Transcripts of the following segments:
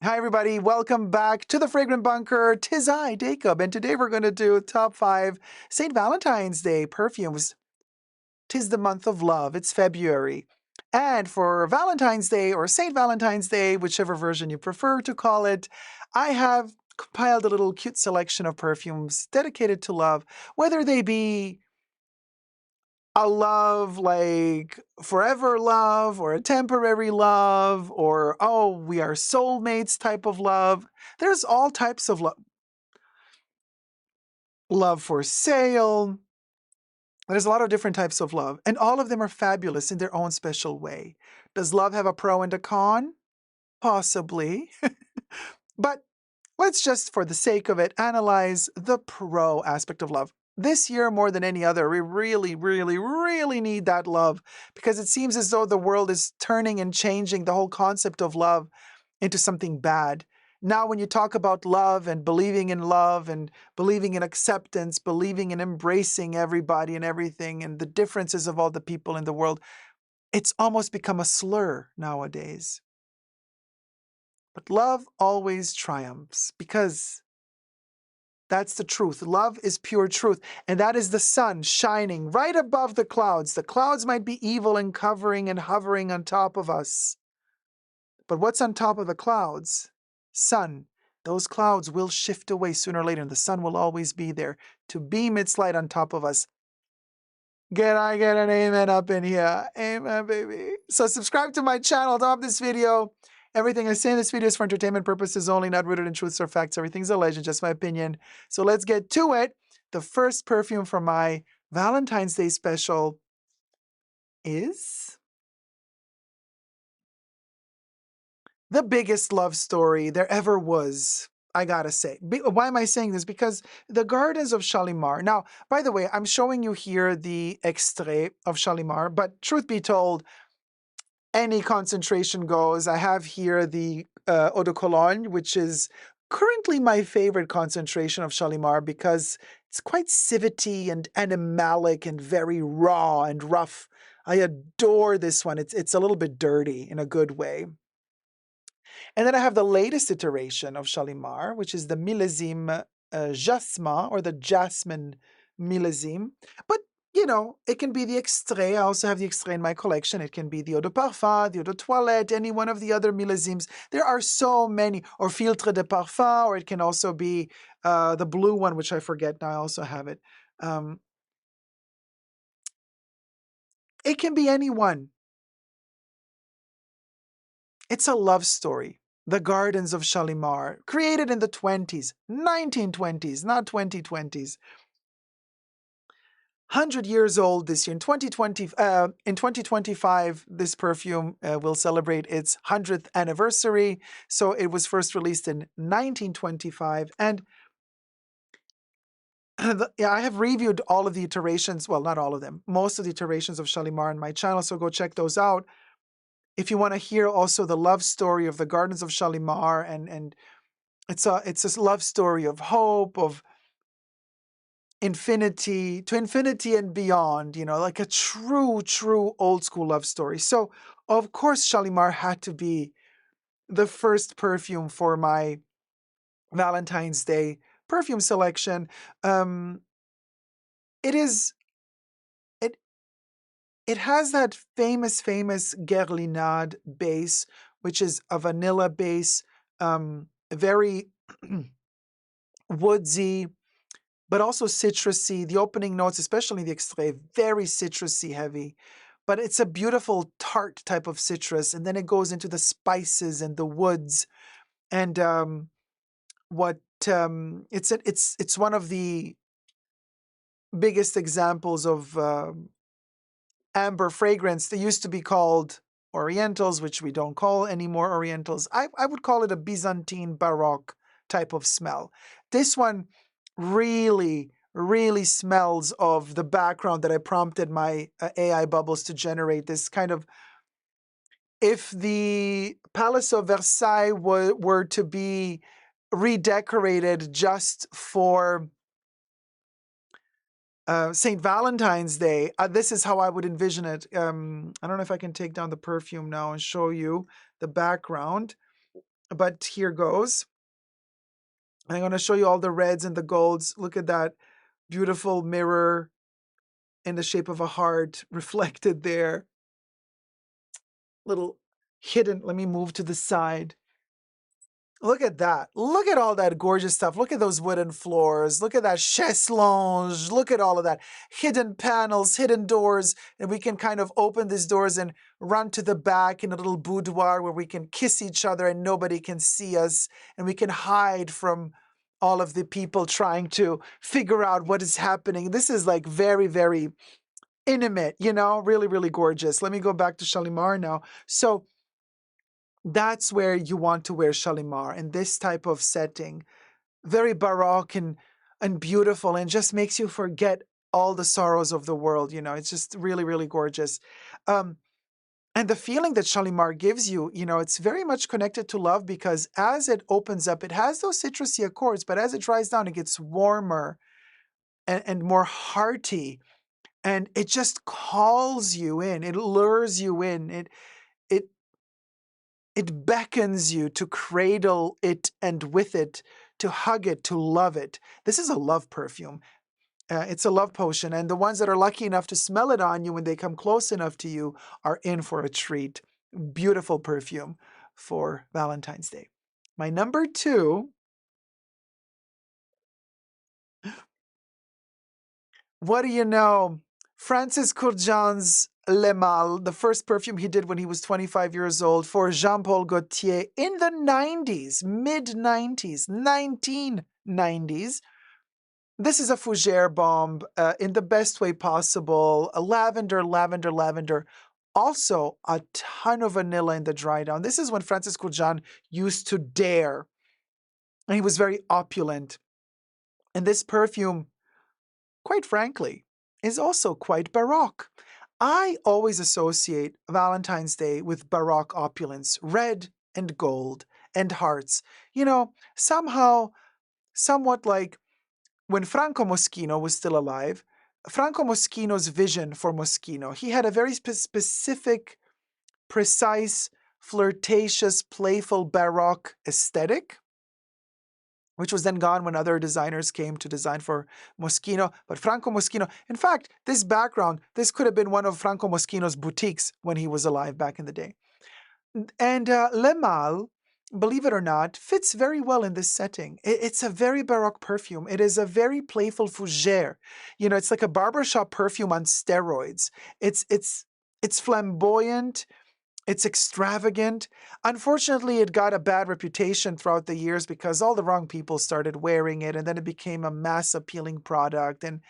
Hi everybody, welcome back to the Fragrant Bunker. Tis I, Dacob, and today we're going to do top 5 St. Valentine's Day perfumes. Tis the month of love, it's February. And for Valentine's Day or St. Valentine's Day, whichever version you prefer to call it, I have compiled a little cute selection of perfumes dedicated to love, whether they be a love like forever love or a temporary love or oh we are soulmates type of love. There's all types of love for sale. There's a lot of different types of love, and all of them are fabulous in their own special way. Does love have a pro and a con? Possibly. But let's just, for the sake of it, analyze the pro aspect of love. This year, more than any other, we really, really, really need that love because it seems as though the world is turning and changing the whole concept of love into something bad. Now, when you talk about love and believing in acceptance, believing in embracing everybody and everything and the differences of all the people in the world, it's almost become a slur nowadays. But love always triumphs because that's the truth. Love is pure truth. And that is the sun shining right above the clouds. The clouds might be evil and covering and hovering on top of us. But what's on top of the clouds? Sun. Those clouds will shift away sooner or later, and the sun will always be there to beam its light on top of us. Can I get an amen up in here? Amen, baby. So subscribe to my channel, top this video. Everything I say in this video is for entertainment purposes only, not rooted in truths or facts. Everything's a legend, just my opinion. So let's get to it. The first perfume for my Valentine's Day special is the biggest love story there ever was. I gotta say. Why am I saying this? Because the Gardens of Shalimar. Now, by the way, I'm showing you here the extrait of Shalimar, but truth be told, any concentration goes. I have here the Eau de Cologne, which is currently my favorite concentration of Shalimar because it's quite civety and animalic and very raw and rough. I adore this one. It's a little bit dirty in a good way. And then I have the latest iteration of Shalimar, which is the Millésime Jasmin or the Jasmine Millésime. But you know, it can be the extrait. I also have the extrait in my collection. It can be the eau de parfum, the eau de toilette, any one of the other millésimes. There are so many. Or filtre de parfum, or it can also be the blue one, which I forget now. I also have it. It can be any one. It's a love story. The Gardens of Shalimar, created in the 20s, 1920s, not 2020s. 100 years old this year. In 2025, this perfume will celebrate its 100th anniversary. So it was first released in 1925. And yeah, I have reviewed all of the iterations. Well, not all of them. Most of the iterations of Shalimar on my channel. So go check those out. If you want to hear also the love story of the Gardens of Shalimar, and it's a love story of hope, of infinity to infinity and beyond, you know, like a true old school love story. So of course Shalimar had to be the first perfume for my Valentine's Day perfume selection. It is it it has that famous Guerlain base, which is a vanilla base, very woodsy, but also citrusy. The opening notes, especially the extrait, very citrusy heavy. But it's a beautiful tart type of citrus, and then it goes into the spices and the woods. And it's one of the biggest examples of amber fragrance. They used to be called Orientals, which we don't call anymore Orientals. I would call it a Byzantine Baroque type of smell. This one really smells of the background that I prompted my AI bubbles to generate. This kind of, if the Palace of Versailles were to be redecorated just for St. Valentine's Day, this is how I would envision it. I don't know if I can take down the perfume now and show you the background. but here goes. I'm going to show you all the reds and the golds. Look at that beautiful mirror in the shape of a heart reflected there. Little hidden. Let me move to the side. Look at that. Look at all that gorgeous stuff. Look at those wooden floors. Look at that chaise lounge. Look at all of that. Hidden panels, hidden doors. And we can kind of open these doors and run to the back in a little boudoir where we can kiss each other and nobody can see us. And we can hide from all of the people trying to figure out what is happening. This is like very, very intimate, you know, really, really gorgeous. Let me go back to Shalimar now. So that's where you want to wear Shalimar in this type of setting. Very baroque and beautiful, and just makes you forget all the sorrows of the world. You know, it's just really, really gorgeous. And the feeling that Shalimar gives you, you know, it's very much connected to love because as it opens up, it has those citrusy accords, but as it dries down, it gets warmer and more hearty. And it just calls you in. It lures you in. It it beckons you to cradle it and with it, to hug it, to love it. This is a love perfume. It's a love potion. And the ones that are lucky enough to smell it on you when they come close enough to you are in for a treat. Beautiful perfume for Valentine's Day. My number two, what do you know? Francis Kurkdjian's Le Mal, the first perfume he did when he was 25 years old for Jean-Paul Gaultier in the 90s, mid-90s, 1990s. This is a fougere bomb in the best way possible. A lavender, lavender, lavender. Also, a ton of vanilla in the dry down. This is when Francis Kurkdjian used to dare. And he was very opulent. And this perfume, quite frankly, is also quite baroque. I always associate Valentine's Day with baroque opulence, red and gold and hearts. You know, somehow, somewhat like when Franco Moschino was still alive, Franco Moschino's vision for Moschino, he had a very specific, precise, flirtatious, playful, baroque aesthetic, which was then gone when other designers came to design for Moschino. But Franco Moschino, in fact, this background, this could have been one of Franco Moschino's boutiques when he was alive back in the day. And Le Mal, believe it or not, fits very well in this setting. It's a very baroque perfume. It is a very playful fougere. You know, it's like a barbershop perfume on steroids. It's flamboyant. It's extravagant. Unfortunately, it got a bad reputation throughout the years because all the wrong people started wearing it, and then it became a mass appealing product. And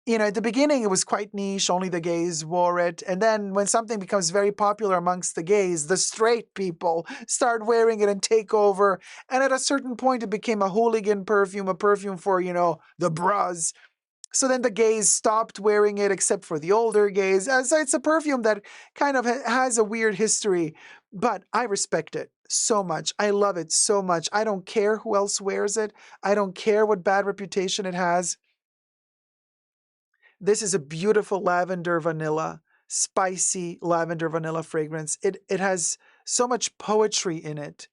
you know, at the beginning, it was quite niche. Only the gays wore it. And then when something becomes very popular amongst the gays, the straight people start wearing it and take over. And at a certain point, it became a hooligan perfume, a perfume for, you know, the bras. So then the gays stopped wearing it except for the older gays. So it's a perfume that kind of has a weird history, but I respect it so much. I love it so much. I don't care who else wears it. I don't care what bad reputation it has. This is a beautiful lavender vanilla, spicy lavender vanilla fragrance. It has so much poetry in it.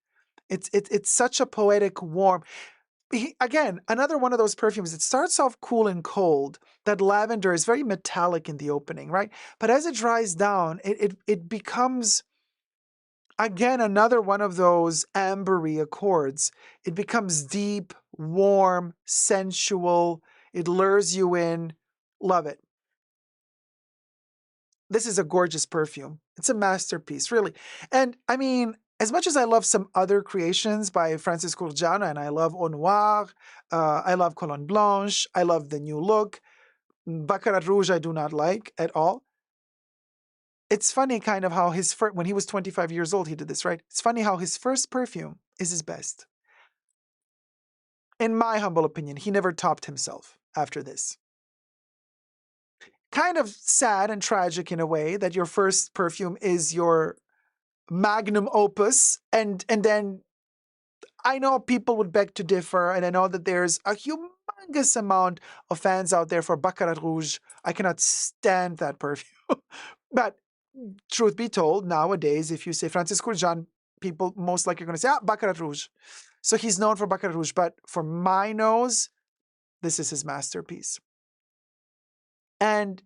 It's such a poetic warm. Again, another one of those perfumes. It starts off cool and cold. That lavender is very metallic in the opening, right? But as it dries down, it becomes again another one of those ambery accords. It becomes deep, warm, sensual. It lures you in. Love it. This is a gorgeous perfume. It's a masterpiece, really. And I mean, as much as I love some other creations by Francis Kurkdjian, and I love Au Noir, I love Cologne Blanche, I love the new look. Baccarat Rouge I do not like at all. It's funny kind of how his first, when he was 25 years old, he did this, right? It's funny how his first perfume is his best. In my humble opinion, he never topped himself after this. Kind of sad and tragic in a way that your first perfume is your magnum opus, and then I know people would beg to differ, and I know that there's a humongous amount of fans out there for Baccarat Rouge. I cannot stand that perfume. But truth be told, nowadays, if you say Francis Kurkdjian people most likely are going to say, Baccarat Rouge. So he's known for Baccarat Rouge, but for my nose, this is his masterpiece. And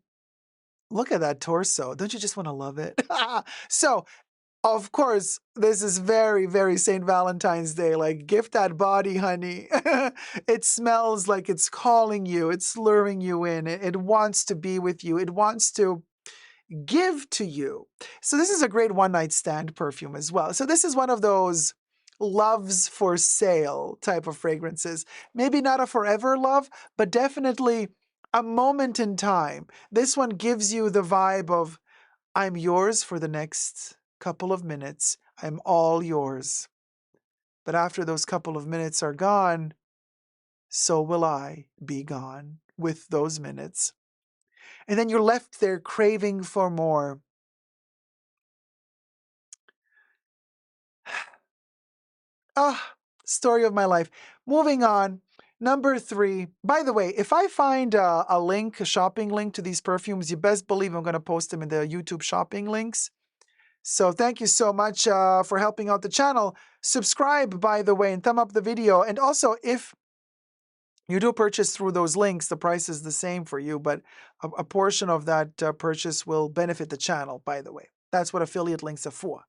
look at that torso. Don't you just want to love it? So, of course, this is very, very St. Valentine's Day. Like, gift that body, honey. It smells like it's calling you. It's luring you in. It wants to be with you. It wants to give to you. So this is a great one-night stand perfume as well. So this is one of those loves for sale type of fragrances. Maybe not a forever love, but definitely a moment in time. This one gives you the vibe of, I'm yours for the next couple of minutes. I'm all yours. But after those couple of minutes are gone, so will I be gone with those minutes. And then you're left there craving for more. Story of my life. Moving on. Number 3. By the way, if I find a link, a shopping link to these perfumes, you best believe I'm going to post them in the YouTube shopping links. So thank you so much for helping out the channel. Subscribe, by the way, and thumb up the video. And also, if you do purchase through those links, the price is the same for you, but a portion of that purchase will benefit the channel, by the way. That's what affiliate links are for.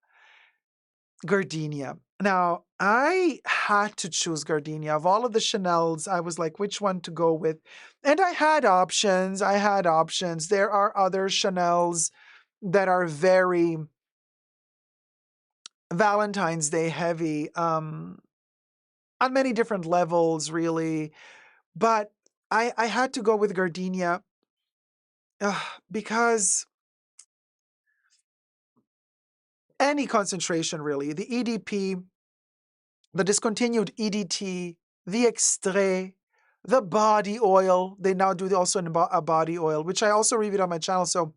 Gardenia. Now, I had to choose Gardenia. Of all of the Chanels, I was like, which one to go with? And I had options. There are other Chanels that are very Valentine's Day heavy, on many different levels, really. But I had to go with Gardenia because any concentration, really, the EDP, the discontinued EDT, the extrait, the body oil. They now do also a body oil, which I also reviewed on my channel. So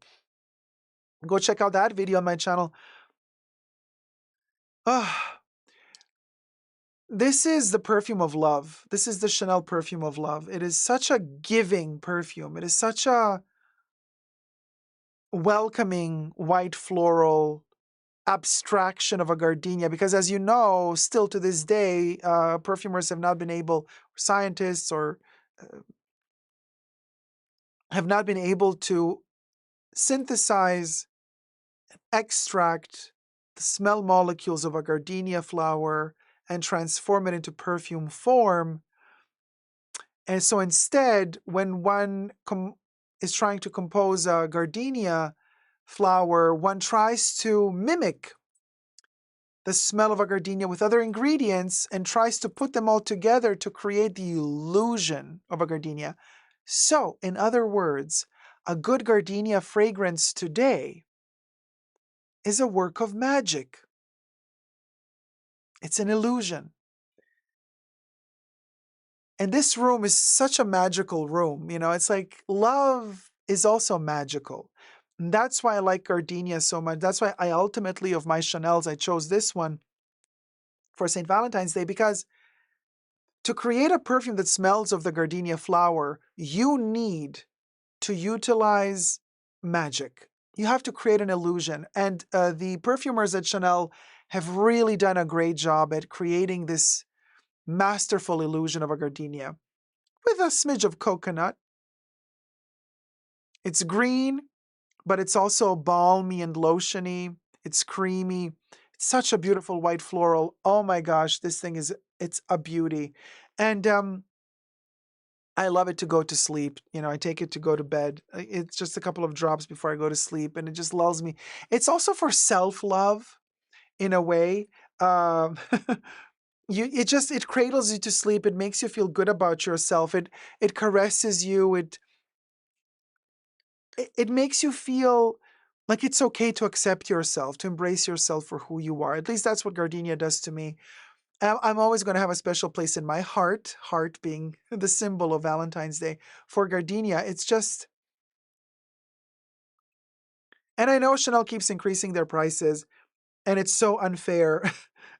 go check out that video on my channel. This is the perfume of love. This is the Chanel perfume of love. It is such a giving perfume. It is such a welcoming white floral abstraction of a gardenia, because as you know, still to this day, perfumers have not been able, scientists or have not been able to synthesize, extract the smell molecules of a gardenia flower and transform it into perfume form. And so instead, when one is trying to compose a gardenia flower, one tries to mimic the smell of a gardenia with other ingredients and tries to put them all together to create the illusion of a gardenia. So, in other words, a good gardenia fragrance today is a work of magic. It's an illusion. And this room is such a magical room. You know, it's like love is also magical. And that's why I like gardenia so much. That's why I ultimately, of my Chanels, I chose this one for St. Valentine's Day, because to create a perfume that smells of the gardenia flower, you need to utilize magic. You have to create an illusion. And the perfumers at Chanel have really done a great job at creating this masterful illusion of a gardenia with a smidge of coconut. It's green, but it's also balmy and lotiony. It's creamy. It's such a beautiful white floral. Oh my gosh, this thing it's a beauty. And I love it to go to sleep. You know, I take it to go to bed. It's just a couple of drops before I go to sleep, and it just lulls me. It's also for self-love in a way. Um, it cradles you to sleep. It makes you feel good about yourself. It caresses you. It makes you feel like it's okay to accept yourself, to embrace yourself for who you are. At least that's what Gardenia does to me. I'm always going to have a special place in my heart being the symbol of Valentine's Day, for Gardenia. It's just, and I know Chanel keeps increasing their prices, and it's so unfair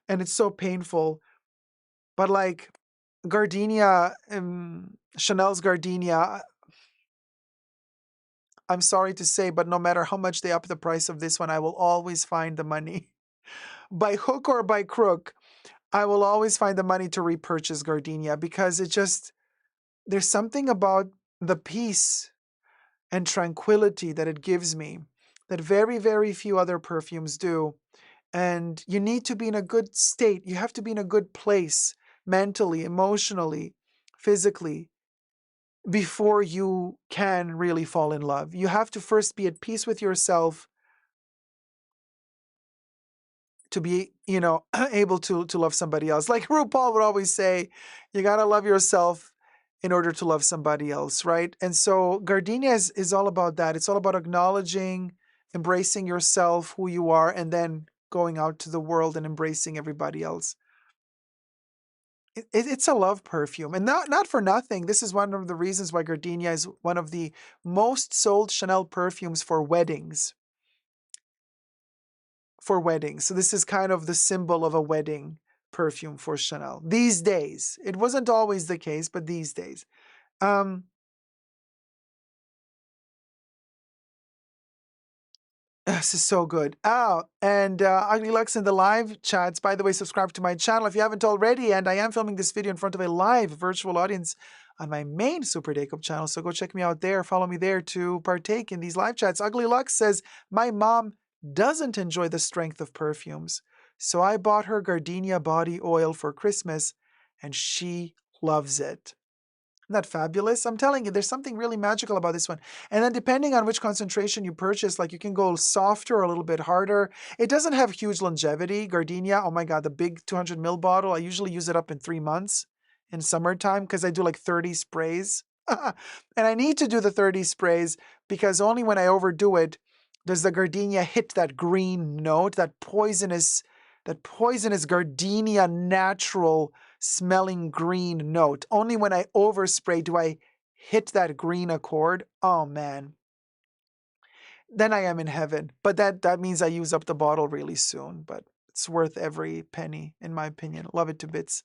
and it's so painful. But like Gardenia, Chanel's Gardenia, I'm sorry to say, but no matter how much they up the price of this one, I will always find the money by hook or by crook, I will always find the money to repurchase Gardenia because there's something about the peace and tranquility that it gives me that very, very few other perfumes do. And you need to be in a good state. You have to be in a good place mentally, emotionally, physically before you can really fall in love. You have to first be at peace with yourself to be, able to love somebody else. Like RuPaul would always say, you got to love yourself in order to love somebody else, right? And so Gardenia is all about that. It's all about acknowledging, embracing yourself, who you are, and then going out to the world and embracing everybody else. It's a love perfume, and not for nothing. This is one of the reasons why Gardenia is one of the most sold Chanel perfumes for weddings. For weddings. So this is kind of the symbol of a wedding perfume for Chanel these days. It wasn't always the case, but these days. This is so good. Oh, and Ugly Lux in the live chats. By the way, subscribe to my channel if you haven't already. And I am filming this video in front of a live virtual audience on my main Super Dacob channel. So go check me out there. Follow me there to partake in these live chats. Ugly Lux says, my mom doesn't enjoy the strength of perfumes. So I bought her Gardenia body oil for Christmas and she loves it. Isn't that fabulous? I'm telling you, there's something really magical about this one. And then depending on which concentration you purchase, like you can go softer or a little bit harder. It doesn't have huge longevity. Gardenia, oh my God, the big 200 ml bottle, I usually use it up in 3 months in summertime because I do like 30 sprays. And I need to do the 30 sprays because only when I overdo it does the Gardenia hit that green note, that poisonous Gardenia natural smelling green note. Only when I overspray do I hit that green accord. Oh man. Then I am in heaven. But that means I use up the bottle really soon. But it's worth every penny, in my opinion. Love it to bits.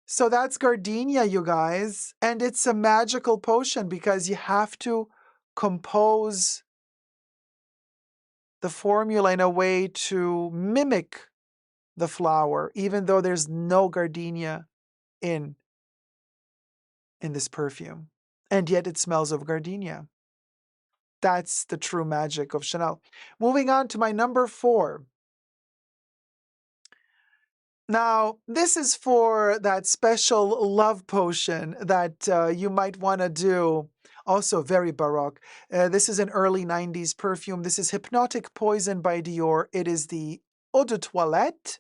So that's Gardenia, you guys. And it's a magical potion because you have to compose the formula in a way to mimic the flower, even though there's no gardenia in this perfume. And yet it smells of gardenia. That's the true magic of Chanel. Moving on to my number 4. Now, this is for that special love potion that you might want to do. Also very Baroque. This is an early 90s perfume. This is Hypnotic Poison by Dior. It is the Eau de Toilette.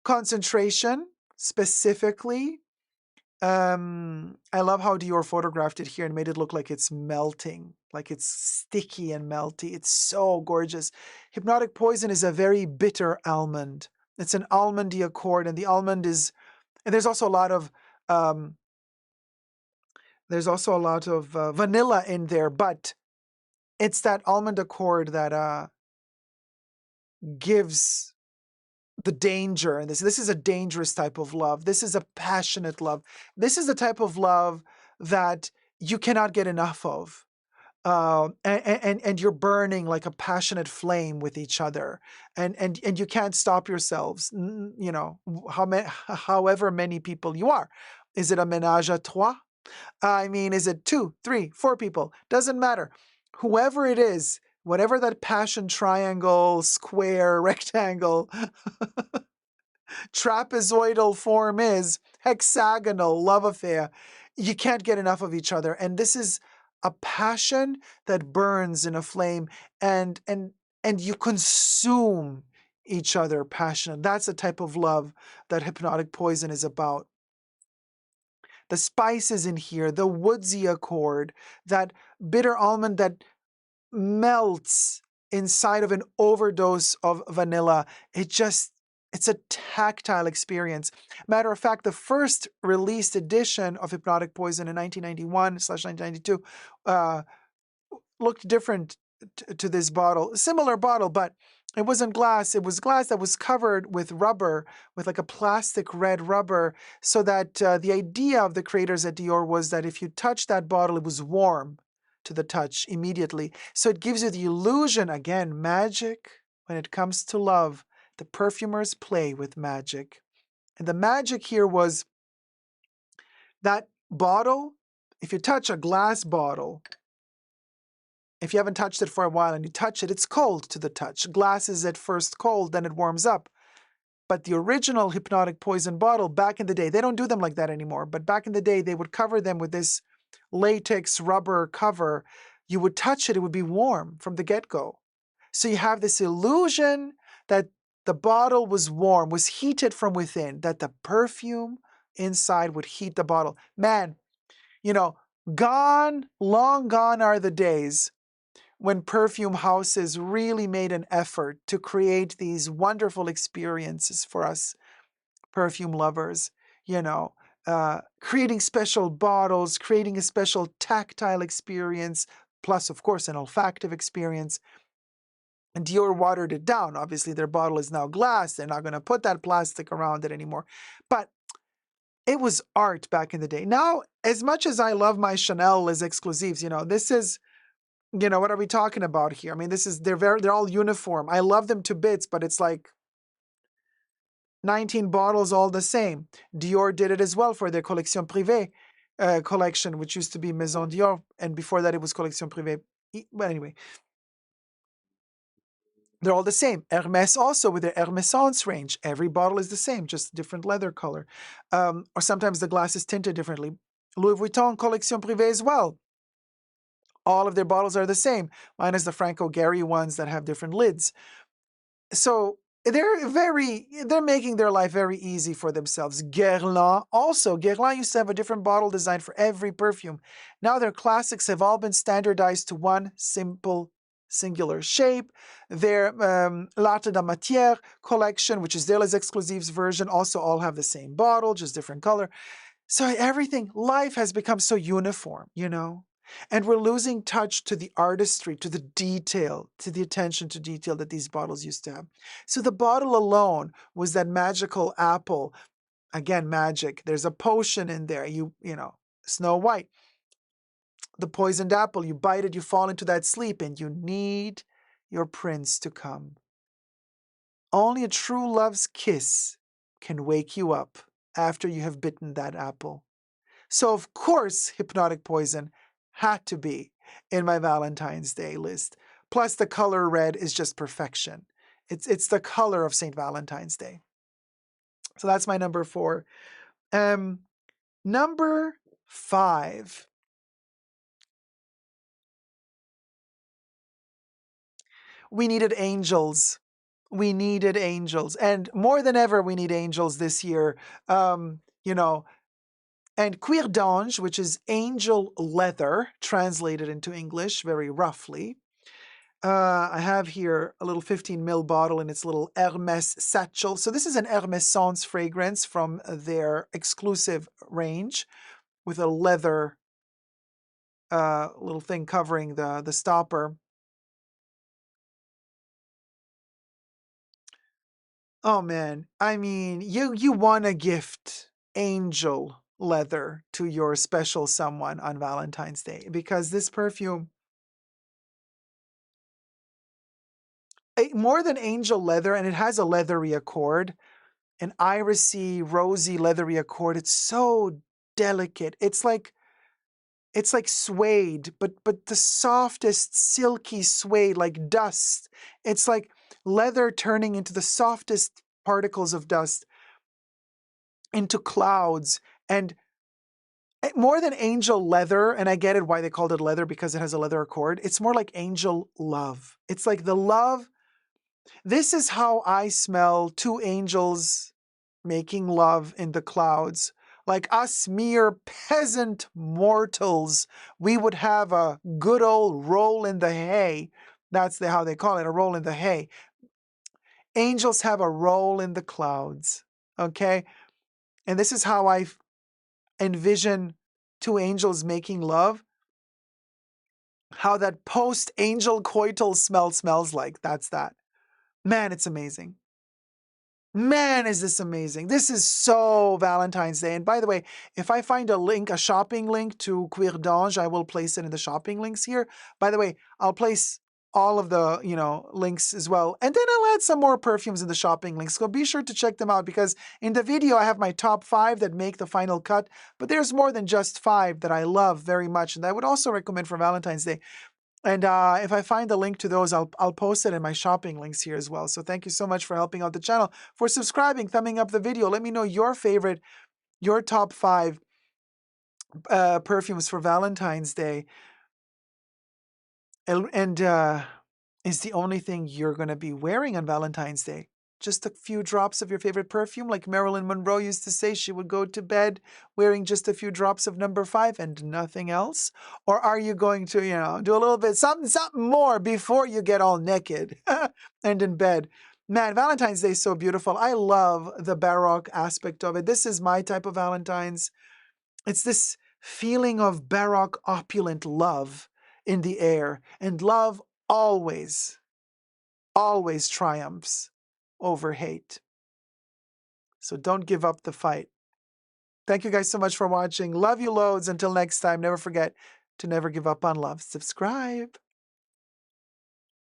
Concentration, specifically. I love how Dior photographed it here and made it look like it's melting, like it's sticky and melty. It's so gorgeous. Hypnotic Poison is a very bitter almond. It's an almondy accord, and the almond is, and there's also a lot of vanilla in there, but it's that almond accord that gives the danger. And this is a dangerous type of love. This is a passionate love. This is the type of love that you cannot get enough of. And you're burning like a passionate flame with each other, and you can't stop yourselves. However many people you are. Is it a ménage à trois? I mean, is it 2, 3, 4 people? Doesn't matter. Whoever it is, whatever that passion triangle, square, rectangle, trapezoidal form is, hexagonal love affair, you can't get enough of each other. And this is a passion that burns in a flame, and you consume each other passionate. That's the type of love that Hypnotic Poison is about. The spices in here, the woodsy accord, that bitter almond that melts inside of an overdose of vanilla. It's a tactile experience. Matter of fact, the first released edition of Hypnotic Poison in 1991/1992 looked different to this bottle. Similar bottle, but it wasn't glass. It was glass that was covered with rubber, with like a plastic red rubber, so that the idea of the creators at Dior was that if you touch that bottle, it was warm to the touch immediately. So it gives you the illusion, again, magic when it comes to love, The perfumers play with magic. And the magic here was that bottle, if you touch a glass bottle, if you haven't touched it for a while and you touch it, it's cold to the touch. Glass is at first cold, then it warms up. But the original Hypnotic poison bottle, back in the day, they don't do them like that anymore, but back in the day, they would cover them with this latex rubber cover. You would touch it, it would be warm from the get-go. So you have this illusion that the bottle was warm, was heated from within, that the perfume inside would heat the bottle. Man, you know, gone, long gone are the days when perfume houses really made an effort to create these wonderful experiences for us perfume lovers, creating special bottles, creating a special tactile experience, plus, of course, an olfactive experience. And Dior watered it down. Obviously, their bottle is now glass. They're not going to put that plastic around it anymore. But it was art back in the day. Now, as much as I love my Chanel Les Exclusives, this is, what are we talking about here? I mean, they're all uniform. I love them to bits, but it's like 19 bottles all the same. Dior did it as well for their Collection Privée collection, which used to be Maison Dior, and before that it was Collection Privée. But anyway, they're all the same. Hermès also with their Hermessence range. Every bottle is the same, just different leather color. Or sometimes the glass is tinted differently. Louis Vuitton Collection Privée as well. All of their bottles are the same, minus the Franco Gehry ones that have different lids. So they're making their life very easy for themselves. Guerlain used to have a different bottle design for every perfume. Now their classics have all been standardized to one simple singular shape. Their L'Art de la Matière collection, which is their Les Exclusives version, also all have the same bottle, just different color. So life has become so uniform, And we're losing touch to the artistry, to the detail, to the attention to detail that these bottles used to have. So the bottle alone was that magical apple. Again, magic. There's a potion in there. Snow White. The poisoned apple, you bite it, you fall into that sleep, and you need your prince to come. Only a true love's kiss can wake you up after you have bitten that apple. So, of course, Hypnotic Poison had to be in my Valentine's Day list. Plus, the color red is just perfection. It's the color of St. Valentine's Day. So that's my number 4. Number 5. We needed angels. We needed angels. And more than ever, we need angels this year. And Cuir d'Ange, which is angel leather, translated into English very roughly. I have here a little 15 ml bottle in its little Hermès satchel. So this is an Hermessence fragrance from their exclusive range with a leather little thing covering the stopper. Oh man, I mean, you want to gift angel leather to your special someone on Valentine's Day because this perfume, more than angel leather, and it has a leathery accord, an irisy, rosy, leathery accord. It's so delicate. It's like suede, but the softest, silky suede, like dust. It's like leather turning into the softest particles of dust into clouds. And more than angel leather, and I get it why they called it leather because it has a leather accord, it's more like angel love. It's like the love. This is how I smell two angels making love in the clouds. Like us mere peasant mortals, we would have a good old roll in the hay. That's how they call it, a roll in the hay. Angels have a roll in the clouds, okay? And this is how I envision two angels making love. How that post-angel coital smell smells like. That's that. Man, it's amazing. Man, is this amazing. This is so Valentine's Day. And by the way, if I find a shopping link to Cuir d'Ange, I will place it in the shopping links here. By the way, I'll place all of the, links as well. And then I'll add some more perfumes in the shopping links. So be sure to check them out because in the video, I have my top 5 that make the final cut, but there's more than just 5 that I love very much. And I would also recommend for Valentine's Day. And if I find the link to those, I'll post it in my shopping links here as well. So thank you so much for helping out the channel, for subscribing, thumbing up the video. Let me know your favorite, your top 5 perfumes for Valentine's Day. And is the only thing you're going to be wearing on Valentine's Day just a few drops of your favorite perfume? Like Marilyn Monroe used to say, she would go to bed wearing just a few drops of number 5 and nothing else? Or are you going to, do a little bit something more before you get all naked and in bed? Man, Valentine's Day is so beautiful. I love the Baroque aspect of it. This is my type of Valentine's. It's this feeling of Baroque opulent love in the air. And love always, always triumphs over hate. So don't give up the fight. Thank you guys so much for watching. Love you loads. Until next time, never forget to never give up on love. Subscribe.